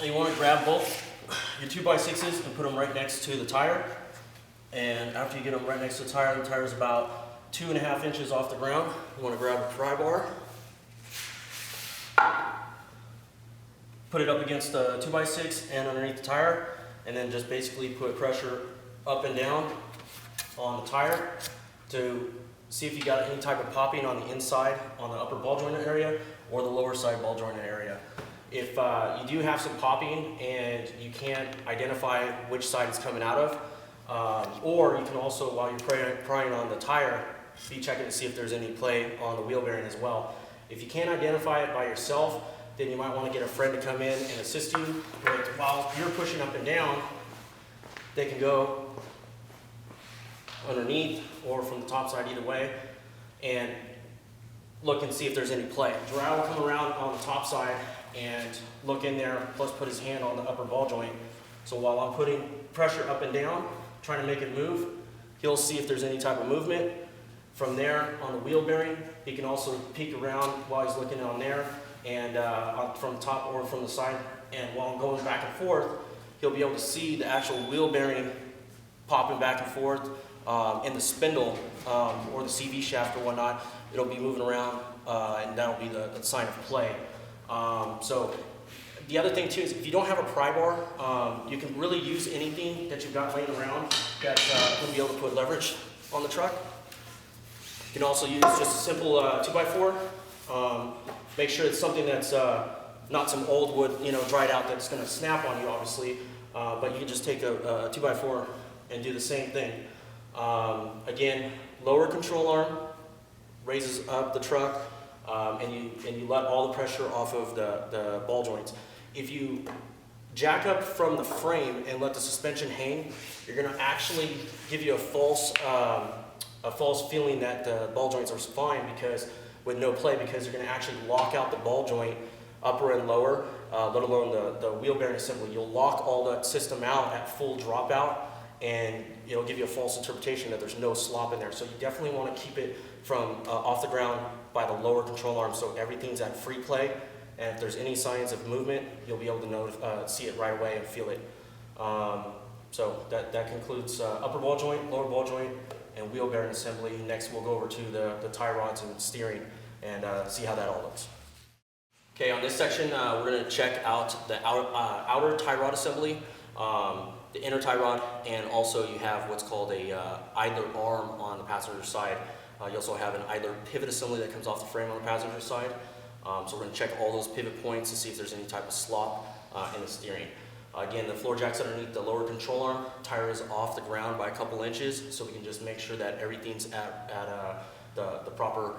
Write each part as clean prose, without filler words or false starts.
You want to grab both your 2x6s and put them right next to the tire. And after you get them right next to the tire is about 2.5 inches off the ground. You want to grab a pry bar, put it up against the 2x6 and underneath the tire, and then just basically put pressure up and down on the tire to see if you got any type of popping on the inside, on the upper ball joint area, or the lower side ball joint area. If you do have some popping and you can't identify which side it's coming out of, or you can also, while you're prying on the tire, be checking to see if there's any play on the wheel bearing as well. If you can't identify it by yourself, then you might want to get a friend to come in and assist you. While you're pushing up and down, they can go underneath or from the top side, either way, and look and see if there's any play. Dry will come around on the top side and look in there, plus put his hand on the upper ball joint. So while I'm putting pressure up and down, trying to make it move, he'll see if there's any type of movement. From there, on the wheel bearing, he can also peek around while he's looking on there, and from the top or from the side. And while I'm going back and forth, he'll be able to see the actual wheel bearing popping back and forth in the spindle or the CV shaft or whatnot. It'll be moving around, and that'll be the sign of play. So the other thing too is if you don't have a pry bar, you can really use anything that you've got laying around that's going to be able to put leverage on the truck. You can also use just a simple 2x4. Make sure it's something that's not some old wood, dried out that's going to snap on you, obviously. But you can just take a 2x4 and do the same thing. Again, lower control arm, raises up the truck, and you let all the pressure off of the ball joints. If you jack up from the frame and let the suspension hang, you're going to actually give you a false feeling that the ball joints are fine with no play, because you're going to actually lock out the ball joint, upper and lower, let alone the wheel bearing assembly. You'll lock all that system out at full dropout, and it'll give you a false interpretation that there's no slop in there. So you definitely want to keep it from off the ground by the lower control arm, so everything's at free play. And if there's any signs of movement, you'll be able to see it right away and feel it. So that concludes upper ball joint, lower ball joint, and wheel bearing assembly. Next, we'll go over to the tie rods and steering and see how that all looks. Okay, on this section, we're going to check out the outer tie rod assembly, the inner tie rod, and also you have what's called a idler arm on the passenger side. You also have an idler pivot assembly that comes off the frame on the passenger side. So we're going to check all those pivot points to see if there's any type of slop in the steering. Again, the floor jack's underneath the lower control arm. Tire is off the ground by a couple inches, so we can just make sure that everything's at the proper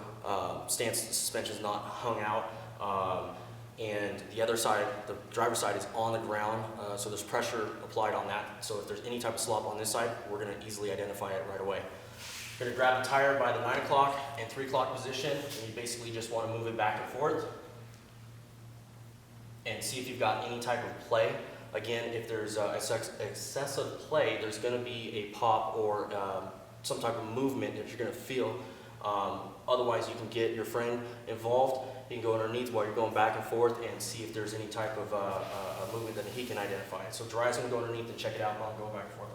stance. The suspension's not hung out. And the other side, the driver's side, is on the ground, so there's pressure applied on that. So if there's any type of slop on this side, we're going to easily identify it right away. You're going to grab the tire by the 9 o'clock and 3 o'clock position, and you basically just want to move it back and forth and see if you've got any type of play. Again, if there's excessive play, there's going to be a pop or some type of movement that you're going to feel. Otherwise, you can get your friend involved. You can go underneath while you're going back and forth and see if there's any type of movement that he can identify. So Dry's going to go underneath and check it out while I'm going back and forth.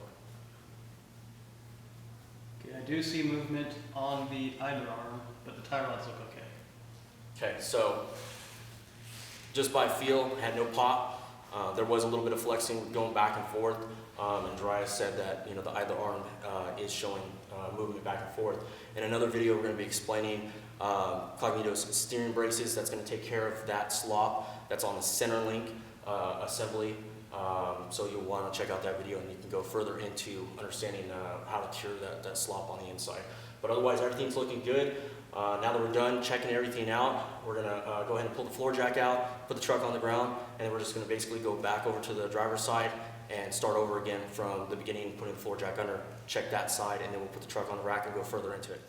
Okay, I do see movement on the idler arm, but the tie rods look okay. Okay, so just by feel, had no pop. There was a little bit of flexing going back and forth, and Dry said that the idler arm is showing movement back and forth. In another video, we're going to be explaining Cognito's steering braces. That's going to take care of that slop that's on the center link assembly. So you'll want to check out that video, and you can go further into understanding how to cure that slop on the inside. But otherwise, everything's looking good. Now that we're done checking everything out, we're going to go ahead and pull the floor jack out, put the truck on the ground, and then we're just going to basically go back over to the driver's side and start over again from the beginning, putting the floor jack under, check that side, and then we'll put the truck on the rack and go further into it.